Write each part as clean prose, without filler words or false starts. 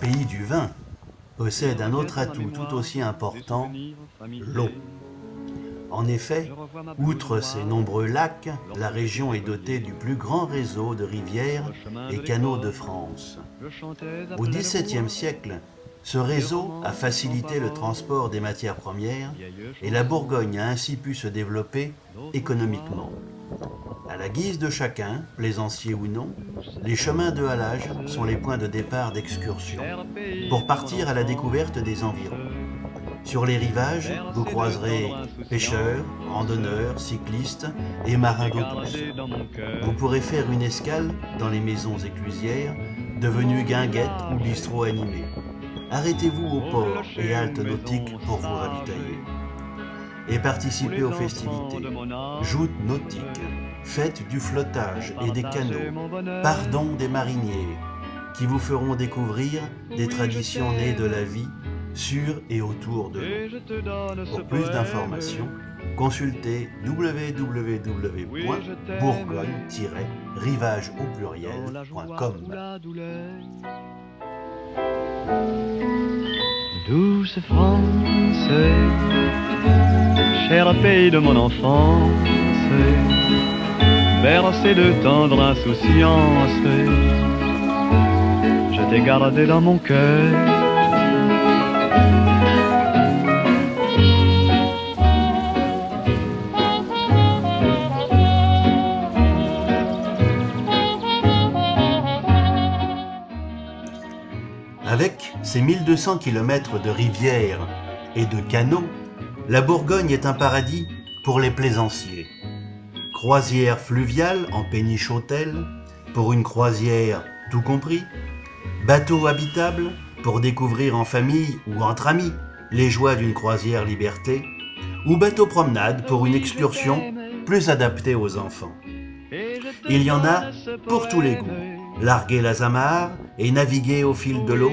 pays du vin, possède un autre atout tout aussi important, l'eau. En effet, outre ses nombreux lacs, la région est dotée du plus grand réseau de rivières et canaux de France. Au XVIIe siècle, ce réseau a facilité le transport des matières premières et la Bourgogne a ainsi pu se développer économiquement. À la guise de chacun, plaisancier ou non, les chemins de halage sont les points de départ d'excursion pour partir à la découverte des environs. Sur les rivages, vous croiserez pêcheurs, randonneurs, cyclistes et marins d'eau douce. Vous pourrez faire une escale dans les maisons éclusières, devenues guinguettes ou bistrots animés. Arrêtez-vous au port et haltes nautiques pour vous ravitailler. Et participez aux festivités, joutes nautiques, fêtes du flottage et des canots, pardons des mariniers, qui vous feront découvrir des traditions nées de la vie sur et autour de l'eau. Pour plus d'informations, consultez www.bourgogne-rivage.com. Douce France, cher pays de mon enfance, bercé de tendre insouciance, je t'ai gardé dans mon cœur. Avec ses 1200 km de rivières et de canaux, la Bourgogne est un paradis pour les plaisanciers. Croisière fluviale en péniche hôtel, pour une croisière tout compris. Bateau habitable, pour découvrir en famille ou entre amis les joies d'une croisière liberté. Ou bateau promenade pour une excursion plus adaptée aux enfants. Il y en a pour tous les goûts. Larguer la zamarre et naviguer au fil de l'eau,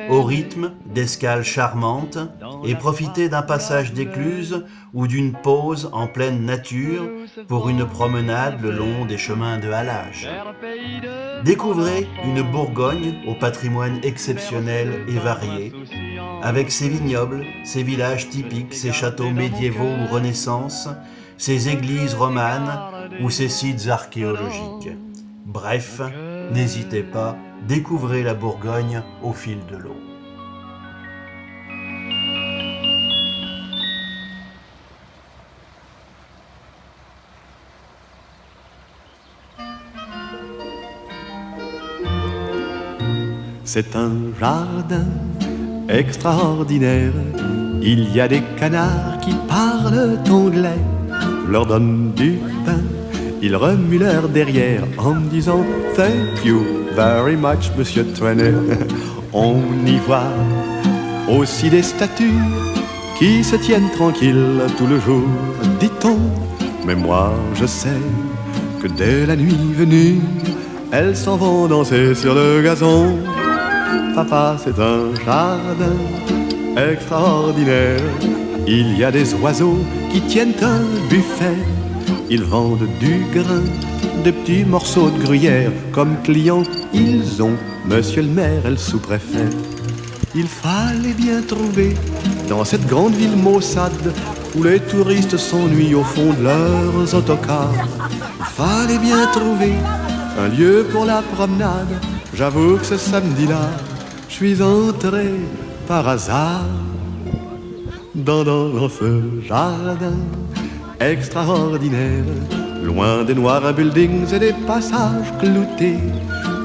au rythme d'escales charmantes, et profiter d'un passage d'écluse ou d'une pause en pleine nature pour une promenade le long des chemins de halage. Découvrez une Bourgogne au patrimoine exceptionnel et varié, avec ses vignobles, ses villages typiques, ses châteaux médiévaux ou Renaissance, ses églises romanes ou ses sites archéologiques. Bref, n'hésitez pas, découvrez la Bourgogne au fil de l'eau. C'est un jardin extraordinaire. Il y a des canards qui parlent anglais. Je leur donne du pain, ils remuent leur derrière en me disant Thank you very much, Monsieur Trainer. On y voit aussi des statues qui se tiennent tranquilles tout le jour, dit-on. Mais moi je sais que dès la nuit venue, elles s'en vont danser sur le gazon. Papa, c'est un jardin extraordinaire. Il y a des oiseaux qui tiennent un buffet. Ils vendent du grain, des petits morceaux de gruyère. Comme clients, ils ont Monsieur le maire et le sous-préfet. Il fallait bien trouver dans cette grande ville maussade où les touristes s'ennuient au fond de leurs autocars. Il fallait bien trouver un lieu pour la promenade. J'avoue que ce samedi-là, je suis entré par hasard dans ce jardin extraordinaire. Loin des noirs buildings et des passages cloutés,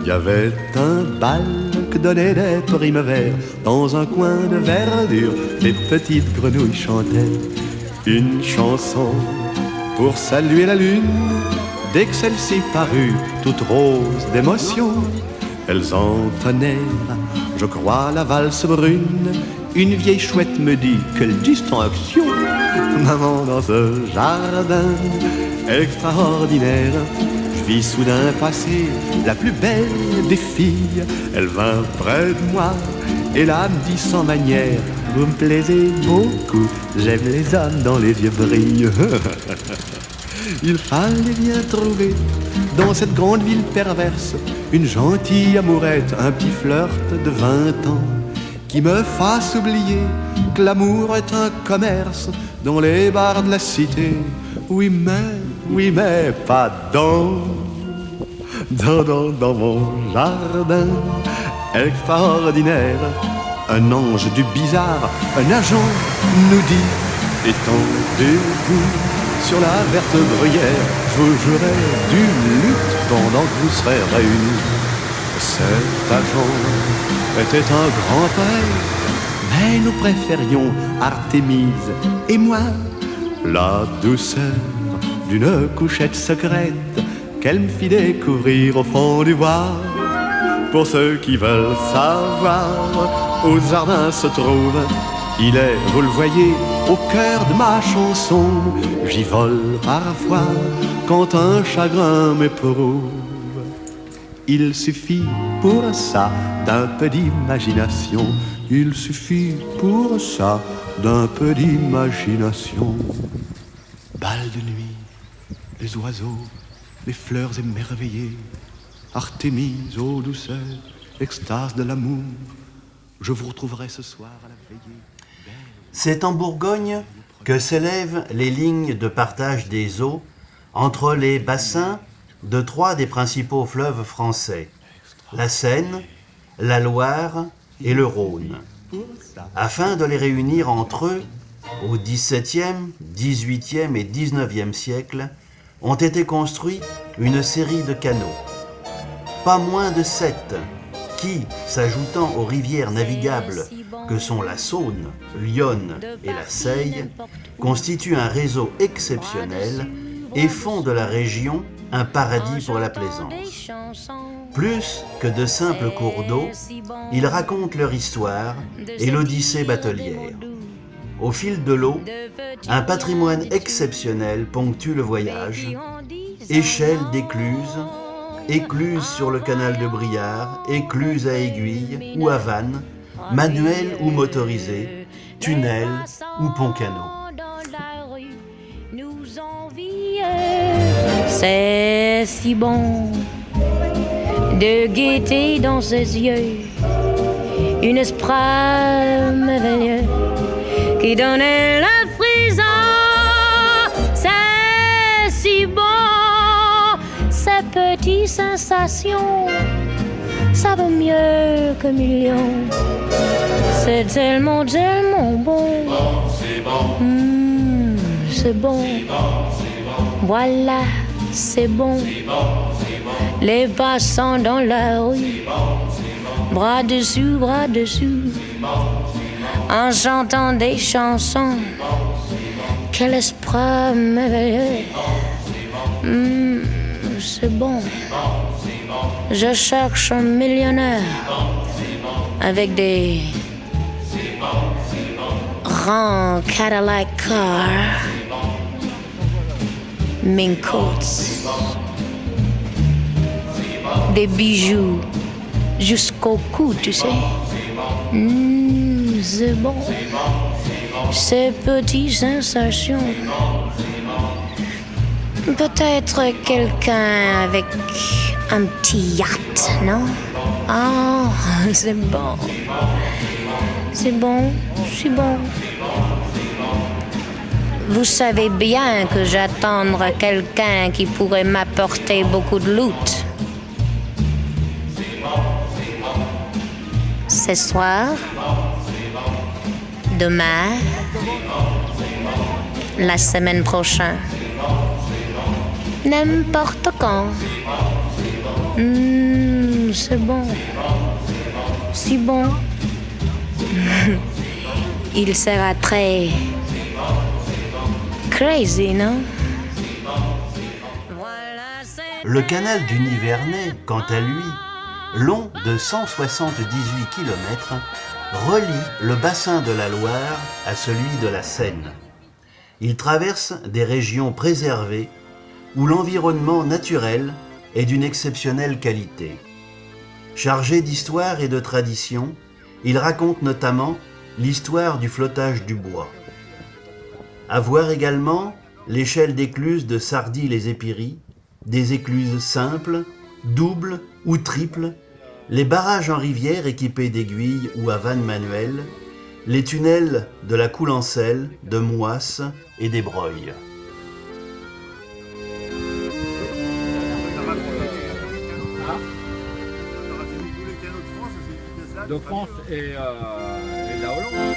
il y avait un bal que donnait des primevères. Dans un coin de verdure, les petites grenouilles chantaient une chanson pour saluer la lune. Dès que celle-ci parut, toute rose d'émotion, elles entonnèrent, je crois, la valse brune. Une vieille chouette me dit, quelle distinction. Maman, dans ce jardin extraordinaire, je vis soudain passer la plus belle des filles. Elle vint près de moi et là me dit sans manière, vous me plaisez beaucoup, j'aime les hommes dont les yeux brillent. Il fallait bien trouver dans cette grande ville perverse une gentille amourette, un petit flirt de 20 ans qui me fasse oublier que l'amour est un commerce dans les bars de la cité. Oui mais pas dans mon jardin extraordinaire. Un ange du bizarre, un agent nous dit: étendez-vous sur la verte bruyère, je vous jouerai du luth pendant que vous serez réunis. Cet agent était un grand poète, mais nous préférions Artémise et moi la douceur d'une couchette secrète qu'elle me fit découvrir au fond du bois. Pour ceux qui veulent savoir, au jardin se trouve, il est, vous le voyez, au cœur de ma chanson. J'y vole parfois quand un chagrin m'éprouve. Il suffit pour ça d'un peu d'imagination. Il suffit pour ça d'un peu d'imagination. Bal de nuit, les oiseaux, les fleurs émerveillées, Artémise, ô douceur, extase de l'amour, je vous retrouverai ce soir à la veillée. C'est en Bourgogne que s'élèvent les lignes de partage des eaux entre les bassins de 3 des principaux fleuves français, la Seine, la Loire et le Rhône. Afin de les réunir entre eux, au XVIIe, XVIIIe et XIXe siècle, ont été construits une série de canaux. Pas moins de 7, qui, s'ajoutant aux rivières navigables que sont la Saône, l'Yonne et la Seille, constituent un réseau exceptionnel et font de la région un paradis pour la plaisance. Plus que de simples cours d'eau, ils racontent leur histoire et l'odyssée batelière. Au fil de l'eau, un patrimoine exceptionnel ponctue le voyage, échelles d'écluses, écluses sur le canal de Briard, écluses à aiguille ou à vannes, manuelles ou motorisées, tunnels ou ponts-canaux. C'est si bon de guetter dans ses yeux une esprit merveilleux qui donnait la frisson. C'est si bon, ces petites sensations, ça vaut mieux que millions. C'est tellement, tellement bon. C'est bon. C'est bon. Voilà, c'est bon. Les passants dans la rue, bras dessus, en chantant des chansons. Quel esprit merveilleux. C'est bon. Je cherche un millionnaire avec des grands Cadillac cars, mink coats, des bijoux jusqu'au cou, tu sais. C'est bon. Ces petites sensations. Peut-être quelqu'un avec un petit yacht, non? Ah, c'est bon. C'est bon, c'est bon. Vous savez bien que j'attends quelqu'un qui pourrait m'apporter beaucoup de loot. Ce soir, demain, la semaine prochaine, n'importe quand. C'est bon. Si bon. Il sera très crazy, non? Le canal du Nivernais, quant à lui, long de 178 km, relie le bassin de la Loire à celui de la Seine. Il traverse des régions préservées où l'environnement naturel est d'une exceptionnelle qualité. Chargé d'histoire et de tradition, il raconte notamment l'histoire du flottage du bois. À voir également l'échelle d'écluses de Sardy-les-Épiries, des écluses simples, doubles ou triples, les barrages en rivière équipés d'aiguilles ou à vannes manuelles, les tunnels de la Coulencelle, de Moisse et des Breuils. De France et la Hollande. La Hollande,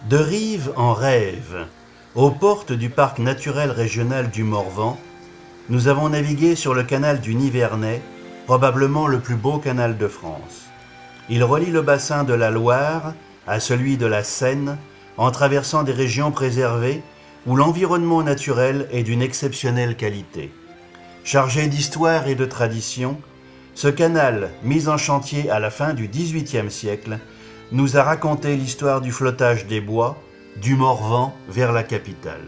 De Rive en rêve, aux portes du parc naturel régional du Morvan, nous avons navigué sur le canal du Nivernais, probablement le plus beau canal de France. Il relie le bassin de la Loire à celui de la Seine, en traversant des régions préservées où l'environnement naturel est d'une exceptionnelle qualité. Chargé d'histoire et de tradition, ce canal, mis en chantier à la fin du XVIIIe siècle, nous a raconté l'histoire du flottage des bois, du Morvan vers la capitale.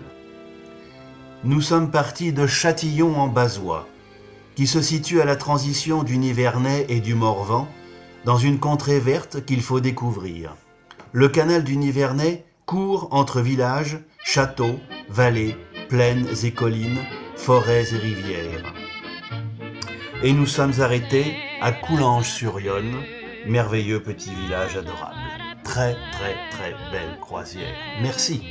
Nous sommes partis de Châtillon en Bazois, qui se situe à la transition du Nivernais et du Morvan, dans une contrée verte qu'il faut découvrir. Le canal du Nivernais court entre villages, châteaux, vallées, plaines et collines, forêts et rivières. Et nous sommes arrêtés à Coulanges-sur-Yonne, merveilleux petit village adorable. Très belle croisière. Merci.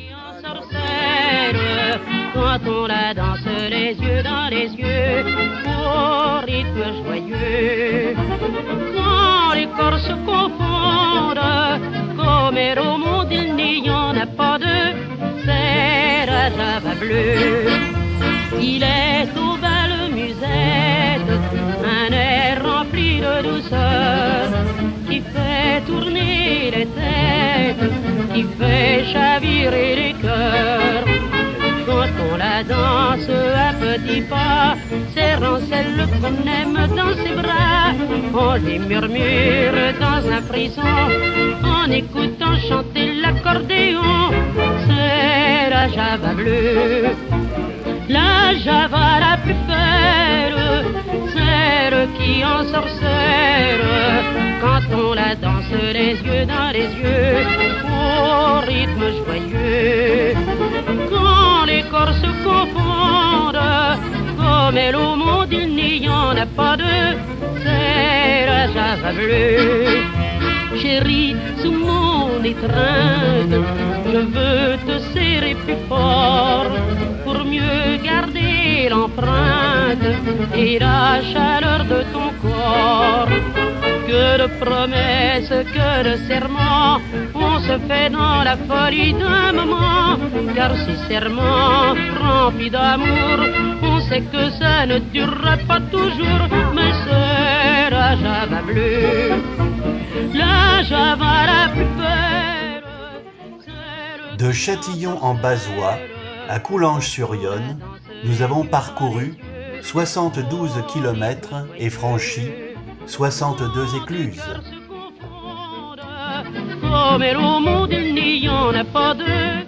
Quand on la danse les yeux dans les yeux, au rythme joyeux. Quand les corps se confondent, comme au monde il n'y en a pas deux, c'est la Java bleue. Il est aux belles musettes, un air rempli de douceur, qui fait tourner les têtes, qui fait chavirer les cœurs. Quand on la danse à petits pas, serrant celle qu'on aime dans ses bras, on les murmure dans un frisson, en écoutant chanter l'accordéon. C'est la Java bleue, la Java la plus belle, celle qui ensorcelle, quand on la danse les yeux dans les yeux, au rythme joyeux. Quand les corps se confondent, comme elle au monde il n'y en a pas deux, c'est la Java bleue. Chérie, sous mon étreinte, je veux te serrer plus fort, pour mieux garder l'empreinte et la chaleur de ton corps. Que de promesses, que de serments, on se fait dans la folie d'un moment. Car ces serments remplis d'amour, on sait que ça ne durera pas toujours. Mais c'est la Java bleue, la Java la plus belle. De Châtillon en Bazois à Coulanges-sur-Yonne, nous avons parcouru 72 km et franchi 62 écluses. Comme au monde il n'y en a pas deux.